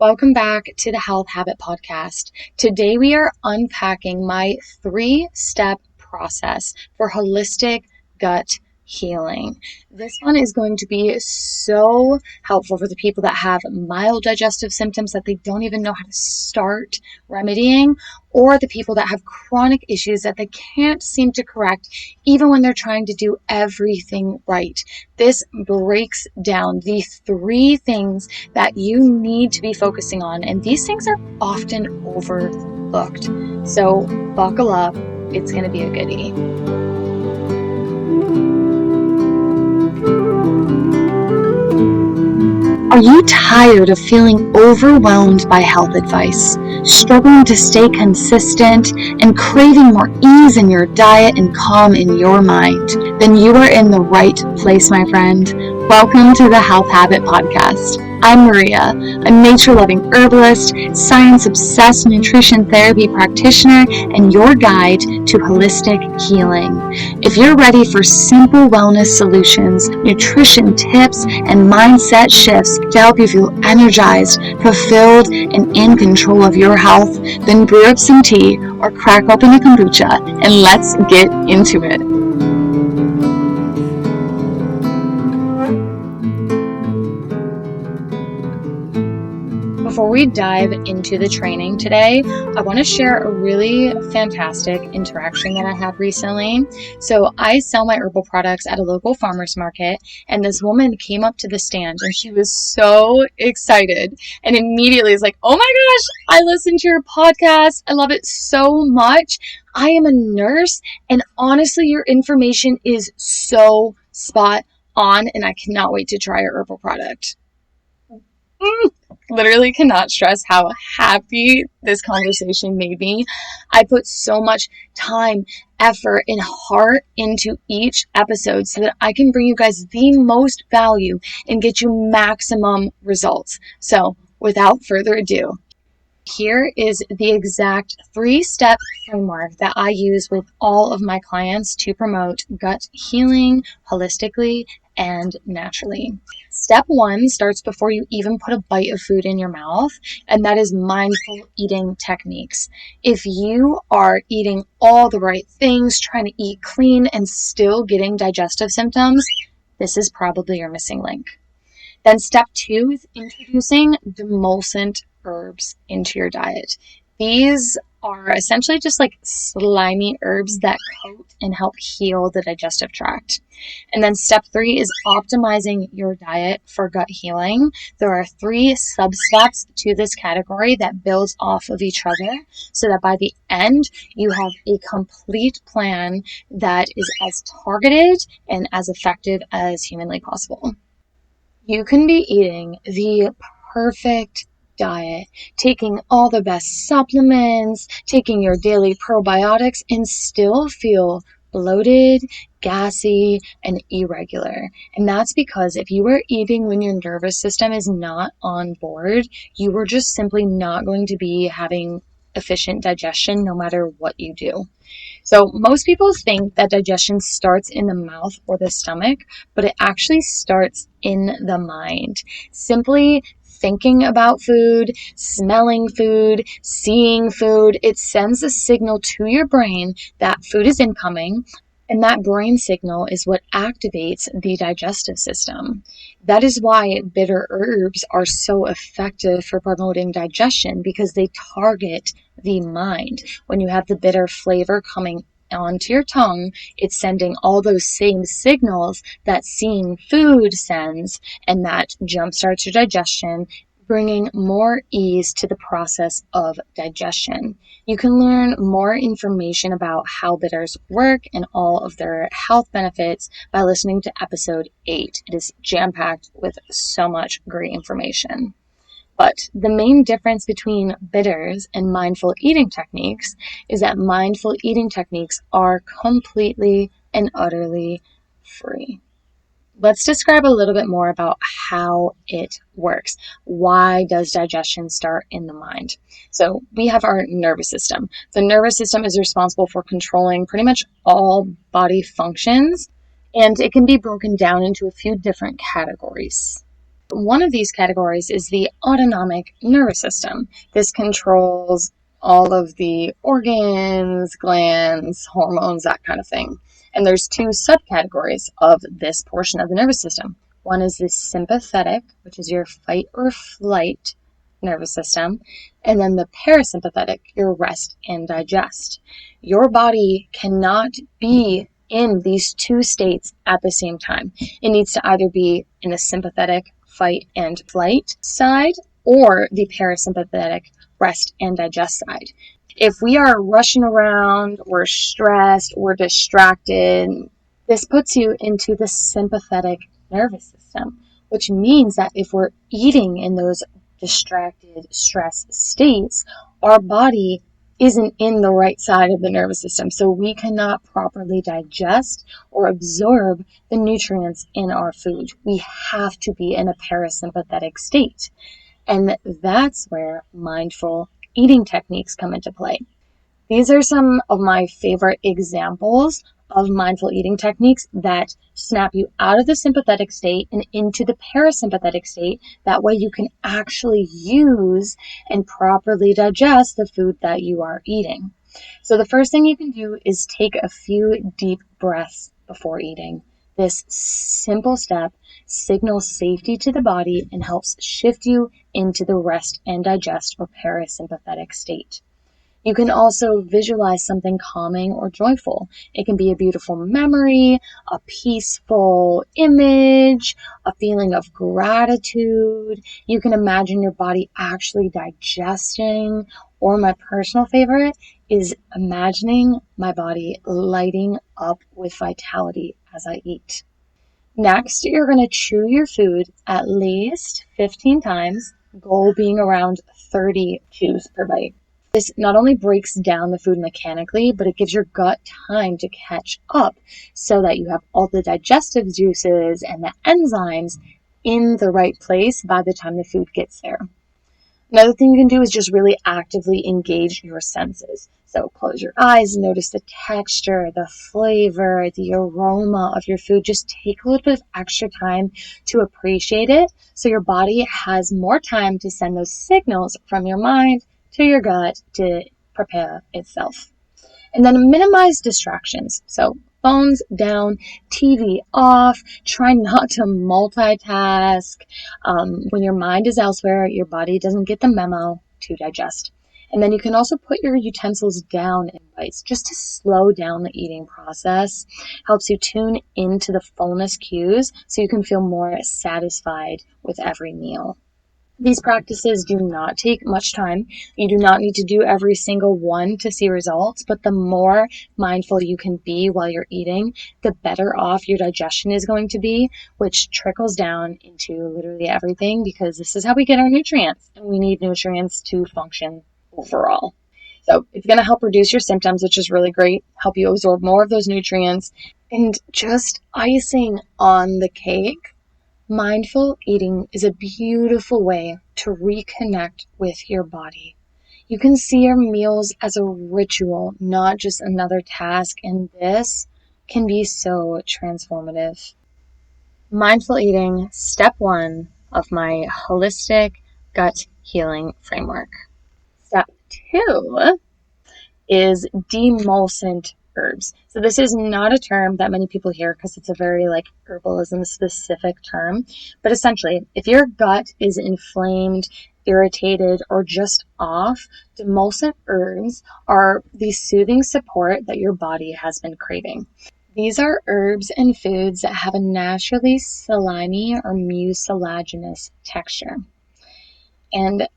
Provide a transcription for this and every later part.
Welcome back to the Health Habit Podcast. Today we are unpacking my 3-step process for holistic gut healing. This one is going to be so helpful for the people that have mild digestive symptoms that they don't even know how to start remedying, or the people that have chronic issues that they can't seem to correct even when they're trying to do everything right. This breaks down the 3 things that you need to be focusing on, and these things are often overlooked. So buckle up, it's going to be a goodie. Are you tired of feeling overwhelmed by health advice, struggling to stay consistent, and craving more ease in your diet and calm in your mind? Then you are in the right place, my friend. Welcome to the Health Habit Podcast. I'm Maria, a nature-loving herbalist, science-obsessed nutrition therapy practitioner, and your guide to holistic healing. If you're ready for simple wellness solutions, nutrition tips, and mindset shifts to help you feel energized, fulfilled, and in control of your health, then brew up some tea or crack open a kombucha, and let's get into it. Before we dive into the training today, I want to share a really fantastic interaction that I had recently. So I sell my herbal products at a local farmer's market, and this woman came up to the stand and she was so excited and immediately was like, "Oh my gosh, I listened to your podcast. I love it so much. I am a nurse, and honestly, your information is so spot on, and I cannot wait to try your herbal product." Literally cannot stress how happy this conversation made me. I put so much time, effort, and heart into each episode so that I can bring you guys the most value and get you maximum results. So without further ado, here is the exact 3-step framework that I use with all of my clients to promote gut healing holistically and naturally. Step 1 starts before you even put a bite of food in your mouth, and that is mindful eating techniques. If you are eating all the right things, trying to eat clean, and still getting digestive symptoms, this is probably your missing link. Then step 2 is introducing demulcent herbs into your diet. These are essentially just like slimy herbs that coat and help heal the digestive tract. And then step 3 is optimizing your diet for gut healing. There are 3 sub-steps to this category that builds off of each other so that by the end, you have a complete plan that is as targeted and as effective as humanly possible. You can be eating the perfect diet, taking all the best supplements, taking your daily probiotics, and still feel bloated, gassy, and irregular. And that's because if you are eating when your nervous system is not on board, you are just simply not going to be having efficient digestion no matter what you do. So most people think that digestion starts in the mouth or the stomach, but it actually starts in the mind. Simply thinking about food, smelling food, seeing food, it sends a signal to your brain that food is incoming, and that brain signal is what activates the digestive system. That is why bitter herbs are so effective for promoting digestion, because they target the mind. When you have the bitter flavor coming onto your tongue, it's sending all those same signals that seeing food sends, and that jumpstarts your digestion, bringing more ease to the process of digestion. You can learn more information about how bitters work and all of their health benefits by listening to episode 8. It is jam-packed with so much great information. But the main difference between bitters and mindful eating techniques is that mindful eating techniques are completely and utterly free. Let's describe a little bit more about how it works. Why does digestion start in the mind? So we have our nervous system. The nervous system is responsible for controlling pretty much all body functions, and it can be broken down into a few different categories. One of these categories is the autonomic nervous system. This controls all of the organs, glands, hormones, that kind of thing. And there's two subcategories of this portion of the nervous system. One is the sympathetic, which is your fight or flight nervous system, and then the parasympathetic, your rest and digest. Your body cannot be in these two states at the same time. It needs to either be in the sympathetic fight and flight side or the parasympathetic rest and digest side. If we are rushing around, we're stressed, we're distracted, this puts you into the sympathetic nervous system, which means that if we're eating in those distracted, stress states, our body isn't in the right side of the nervous system. So we cannot properly digest or absorb the nutrients in our food. We have to be in a parasympathetic state. And that's where mindful eating techniques come into play. These are some of my favorite examples of mindful eating techniques that snap you out of the sympathetic state and into the parasympathetic state. That way you can actually use and properly digest the food that you are eating. So the first thing you can do is take a few deep breaths before eating. This simple step signals safety to the body and helps shift you into the rest and digest or parasympathetic state. You can also visualize something calming or joyful. It can be a beautiful memory, a peaceful image, a feeling of gratitude. You can imagine your body actually digesting, or my personal favorite is imagining my body lighting up with vitality as I eat. Next, you're going to chew your food at least 15 times, goal being around 30 chews per bite. This not only breaks down the food mechanically, but it gives your gut time to catch up so that you have all the digestive juices and the enzymes in the right place by the time the food gets there. Another thing you can do is just really actively engage your senses. So close your eyes, notice the texture, the flavor, the aroma of your food. Just take a little bit of extra time to appreciate it so your body has more time to send those signals from your mind to your gut to prepare itself. And then minimize distractions. So phones down, TV off, try not to multitask. When your mind is elsewhere, your body doesn't get the memo to digest. And then you can also put your utensils down in bites just to slow down the eating process. Helps you tune into the fullness cues so you can feel more satisfied with every meal. These practices do not take much time. You do not need to do every single one to see results, but the more mindful you can be while you're eating, the better off your digestion is going to be, which trickles down into literally everything because this is how we get our nutrients, and we need nutrients to function overall. So it's going to help reduce your symptoms, which is really great, help you absorb more of those nutrients, and just icing on the cake, mindful eating is a beautiful way to reconnect with your body. You can see your meals as a ritual, not just another task, and this can be so transformative. Mindful eating, step 1 of my holistic gut healing framework. Step 2 is demulcent herbs. So this is not a term that many people hear because it's a very herbalism specific term. But essentially, if your gut is inflamed, irritated, or just off, demulcent herbs are the soothing support that your body has been craving. These are herbs and foods that have a naturally slimy or mucilaginous texture. And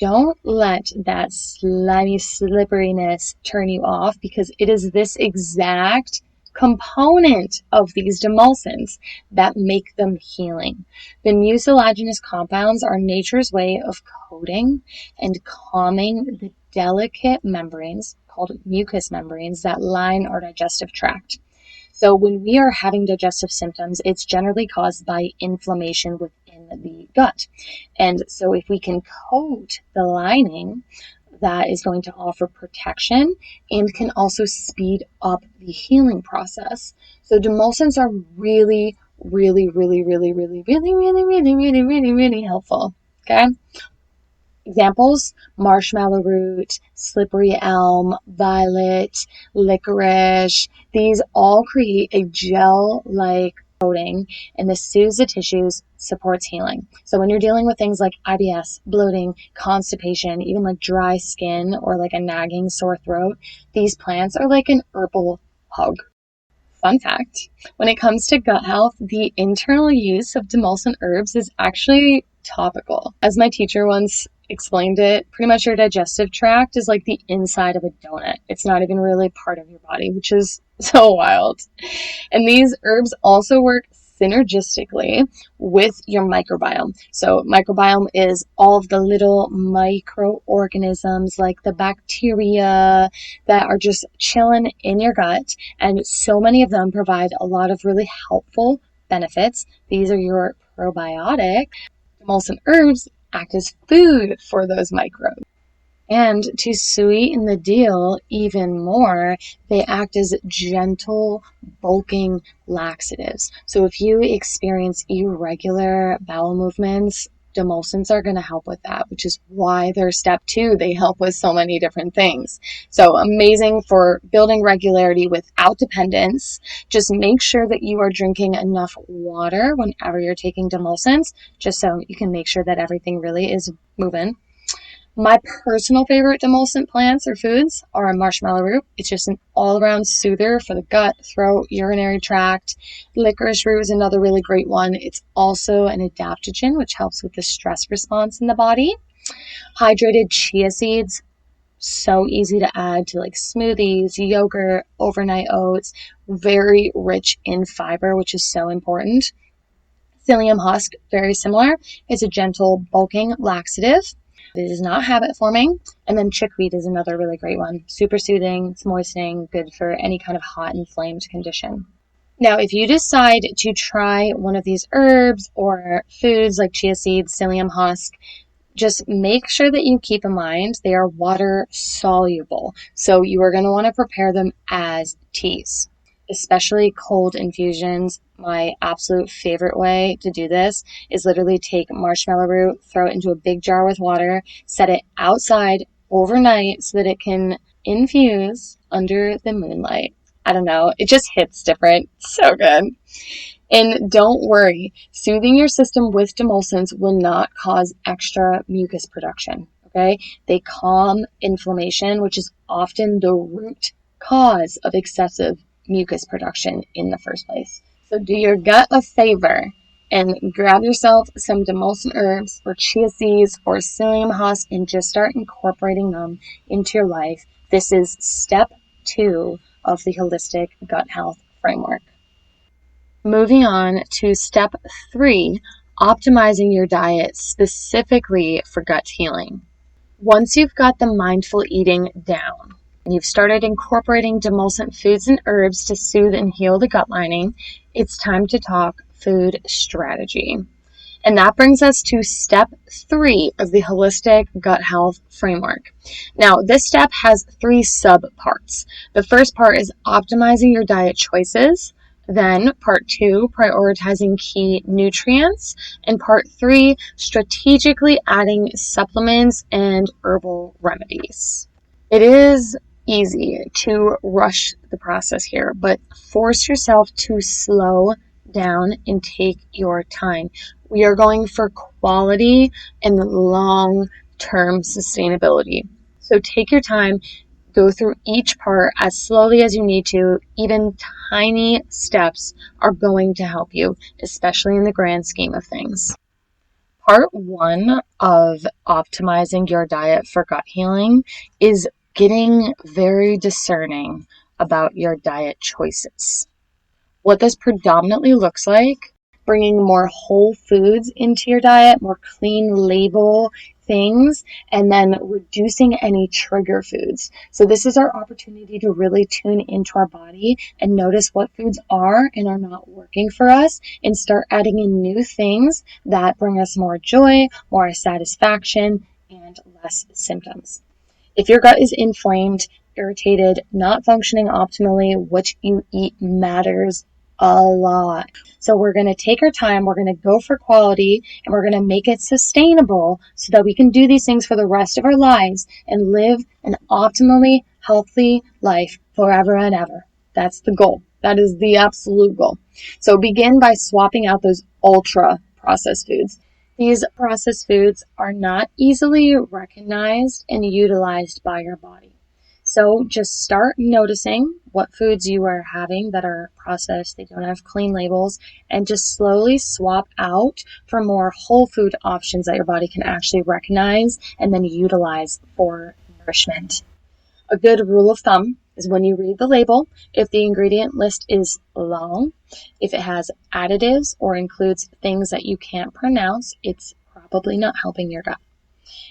don't let that slimy slipperiness turn you off because it is this exact component of these demulcents that make them healing. The mucilaginous compounds are nature's way of coating and calming the delicate membranes called mucous membranes that line our digestive tract. So when we are having digestive symptoms, it's generally caused by inflammation within the gut. And so if we can coat the lining, that is going to offer protection and can also speed up the healing process. So demulcents are really, really, really, really, really, really, really, really, really, really, really helpful. Okay. Examples: marshmallow root, slippery elm, violet, licorice. These all create a gel-like coating, and this soothes the tissues, supports healing. So when you're dealing with things like IBS, bloating, constipation, even like dry skin or like a nagging sore throat, these plants are like an herbal hug. Fun fact, when it comes to gut health, the internal use of demulcent herbs is actually topical. As my teacher once explained it, pretty much your digestive tract is like the inside of a donut. It's not even really part of your body, which is so wild. And these herbs also work synergistically with your microbiome. So microbiome is all of the little microorganisms like the bacteria that are just chilling in your gut. And so many of them provide a lot of really helpful benefits. These are your probiotics. Demulcent herbs act as food for those microbes. And to sweeten the deal even more, they act as gentle, bulking laxatives. So if you experience irregular bowel movements, demulcents are going to help with that, which is why they're step 2. They help with so many different things. So amazing for building regularity without dependence. Just make sure that you are drinking enough water whenever you're taking demulcents, just so you can make sure that everything really is moving. My personal favorite demulcent plants or foods are marshmallow root. It's just an all-around soother for the gut, throat, urinary tract. Licorice root is another really great one. It's also an adaptogen, which helps with the stress response in the body. Hydrated chia seeds, so easy to add to like smoothies, yogurt, overnight oats. Very rich in fiber, which is so important. Psyllium husk, very similar. It's a gentle, bulking laxative. It is not habit forming. And then chickweed is another really great one. Super soothing, it's moistening, good for any kind of hot inflamed condition. Now, if you decide to try one of these herbs or foods like chia seeds, psyllium husk, just make sure that you keep in mind they are water soluble. So you are going to want to prepare them as teas, especially cold infusions. My absolute favorite way to do this is literally take marshmallow root, throw it into a big jar with water, set it outside overnight so that it can infuse under the moonlight. I don't know, it just hits different. So good. And don't worry, soothing your system with demulcents will not cause extra mucus production, okay? They calm inflammation, which is often the root cause of excessive mucus production in the first place. So do your gut a favor and grab yourself some demulcent herbs or chia seeds or psyllium husk and just start incorporating them into your life. This is step 2 of the holistic gut health framework. Moving on to step 3, optimizing your diet specifically for gut healing. Once you've got the mindful eating down, and you've started incorporating demulcent foods and herbs to soothe and heal the gut lining, it's time to talk food strategy. And that brings us to step 3 of the holistic gut health framework. Now, this step has 3 sub-parts. The first part is optimizing your diet choices. Then part 2, prioritizing key nutrients. And part 3, strategically adding supplements and herbal remedies. It is easy to rush the process here, but force yourself to slow down and take your time. We are going for quality and long-term sustainability. So take your time, go through each part as slowly as you need to. Even tiny steps are going to help you, especially in the grand scheme of things. Part 1 of optimizing your diet for gut healing is getting very discerning about your diet choices. What this predominantly looks like: bringing more whole foods into your diet, more clean label things, and then reducing any trigger foods. So this is our opportunity to really tune into our body and notice what foods are and are not working for us, and start adding in new things that bring us more joy, more satisfaction, and less symptoms. If your gut is inflamed, irritated, not functioning optimally, what you eat matters a lot. So we're going to take our time, we're going to go for quality, and we're going to make it sustainable so that we can do these things for the rest of our lives and live an optimally healthy life forever and ever. That's the goal. That is the absolute goal. So begin by swapping out those ultra processed foods. These processed foods are not easily recognized and utilized by your body. So just start noticing what foods you are having that are processed, they don't have clean labels, and just slowly swap out for more whole food options that your body can actually recognize and then utilize for nourishment. A good rule of thumb is when you read the label, if the ingredient list is long, if it has additives or includes things that you can't pronounce, it's probably not helping your gut.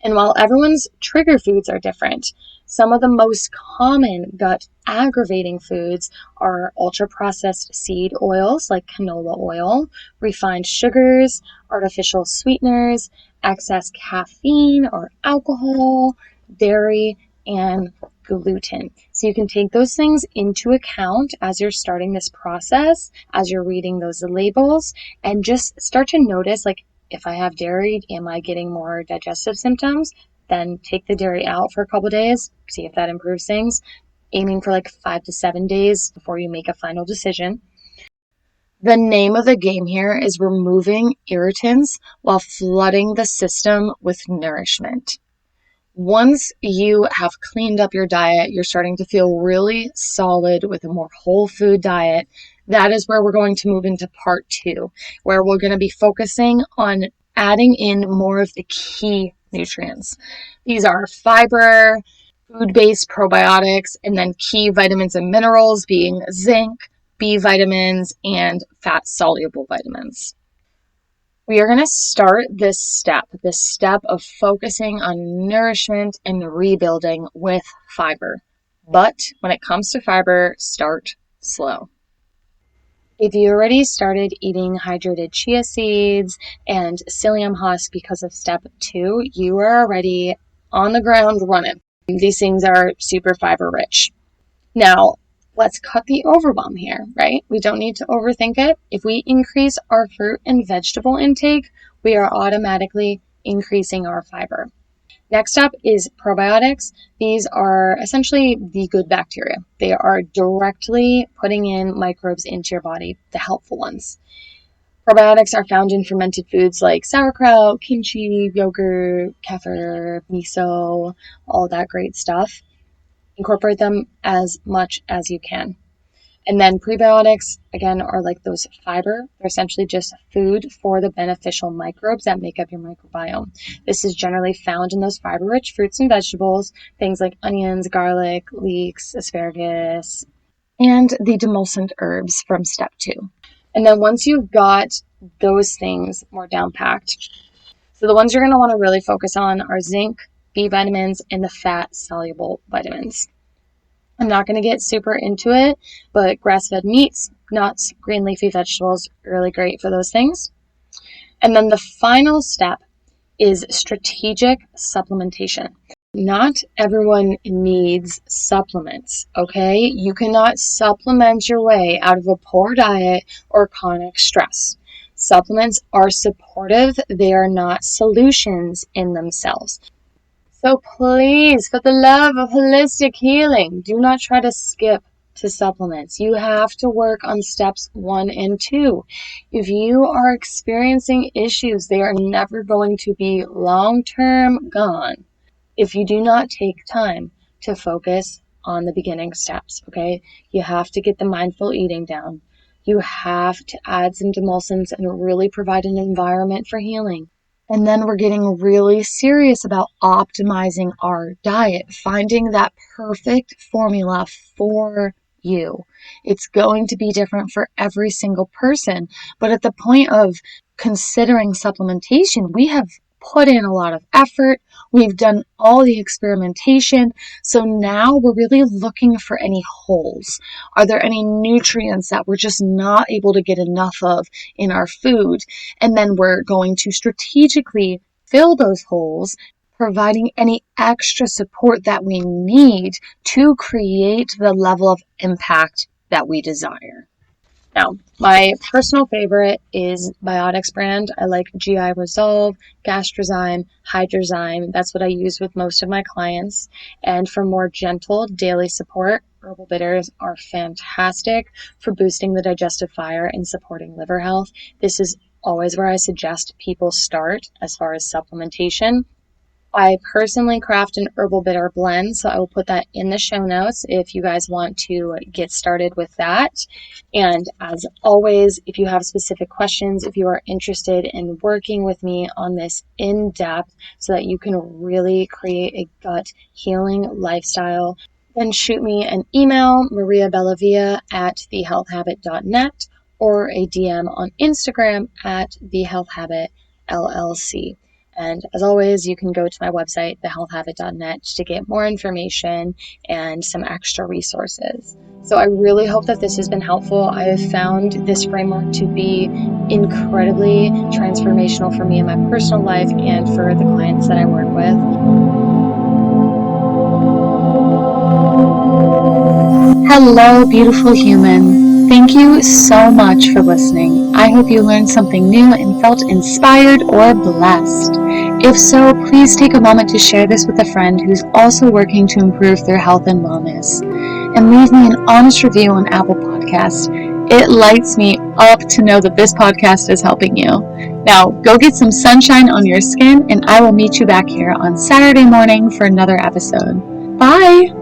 And while everyone's trigger foods are different, some of the most common gut aggravating foods are ultra-processed seed oils like canola oil, refined sugars, artificial sweeteners, excess caffeine or alcohol, dairy, and gluten. So you can take those things into account as you're starting this process, as you're reading those labels, and just start to notice, like, if I have dairy, am I getting more digestive symptoms? Then take the dairy out for a couple of days, see if that improves things. Aiming for like 5 to 7 days before you make a final decision. The name of the game here is removing irritants while flooding the system with nourishment. Once you have cleaned up your diet, you're starting to feel really solid with a more whole food diet. That is where we're going to move into part 2, where we're going to be focusing on adding in more of the key nutrients. These are fiber, food-based probiotics, and then key vitamins and minerals being zinc, B vitamins, and fat-soluble vitamins. We are going to start this step of focusing on nourishment and rebuilding with fiber. But when it comes to fiber, start slow. If you already started eating hydrated chia seeds and psyllium husk because of step 2, you are already on the ground running. These things are super fiber rich. Now, let's cut the overwhelm here, right? We don't need to overthink it. If we increase our fruit and vegetable intake, we are automatically increasing our fiber. Next up is probiotics. These are essentially the good bacteria. They are directly putting in microbes into your body, the helpful ones. Probiotics are found in fermented foods like sauerkraut, kimchi, yogurt, kefir, miso, all that great stuff. Incorporate them as much as you can. And then prebiotics, again, are like those fiber. They're essentially just food for the beneficial microbes that make up your microbiome. This is generally found in those fiber-rich fruits and vegetables, things like onions, garlic, leeks, asparagus, and the demulcent herbs from step 2. And then once you've got those things more down-packed, so the ones you're going to want to really focus on are zinc, B vitamins, and the fat-soluble vitamins. I'm not going to get super into it, but grass-fed meats, nuts, green leafy vegetables, really great for those things. And then the final step is strategic supplementation. Not everyone needs supplements, okay? You cannot supplement your way out of a poor diet or chronic stress. Supplements are supportive. They are not solutions in themselves. So please, for the love of holistic healing, do not try to skip to supplements. You have to work on steps 1 and 2. If you are experiencing issues, they are never going to be long-term gone if you do not take time to focus on the beginning steps, okay? You have to get the mindful eating down. You have to add some demulcents and really provide an environment for healing. And then we're getting really serious about optimizing our diet, finding that perfect formula for you. It's going to be different for every single person. But at the point of considering supplementation, we have put in a lot of effort. We've done all the experimentation. So now we're really looking for any holes. Are there any nutrients that we're just not able to get enough of in our food? And then we're going to strategically fill those holes, providing any extra support that we need to create the level of impact that we desire. Now, my personal favorite is Biotics brand. I like GI Resolve, Gastrozyme, Hydrozyme. That's what I use with most of my clients. And for more gentle daily support, herbal bitters are fantastic for boosting the digestive fire and supporting liver health. This is always where I suggest people start as far as supplementation. I personally craft an herbal bitter blend, so I will put that in the show notes if you guys want to get started with that. And as always, if you have specific questions, if you are interested in working with me on this in depth so that you can really create a gut healing lifestyle, then shoot me an email, mariabellavia@thehealthhabit.net, or a DM on Instagram at thehealthhabitllc. And as always, you can go to my website, thehealthhabit.net, to get more information and some extra resources. So I really hope that this has been helpful. I have found this framework to be incredibly transformational for me in my personal life and for the clients that I work with. Hello, beautiful human. Thank you so much for listening. I hope you learned something new and felt inspired or blessed. If so, please take a moment to share this with a friend who's also working to improve their health and wellness. And leave me an honest review on Apple Podcasts. It lights me up to know that this podcast is helping you. Now, go get some sunshine on your skin, and I will meet you back here on Saturday morning for another episode. Bye!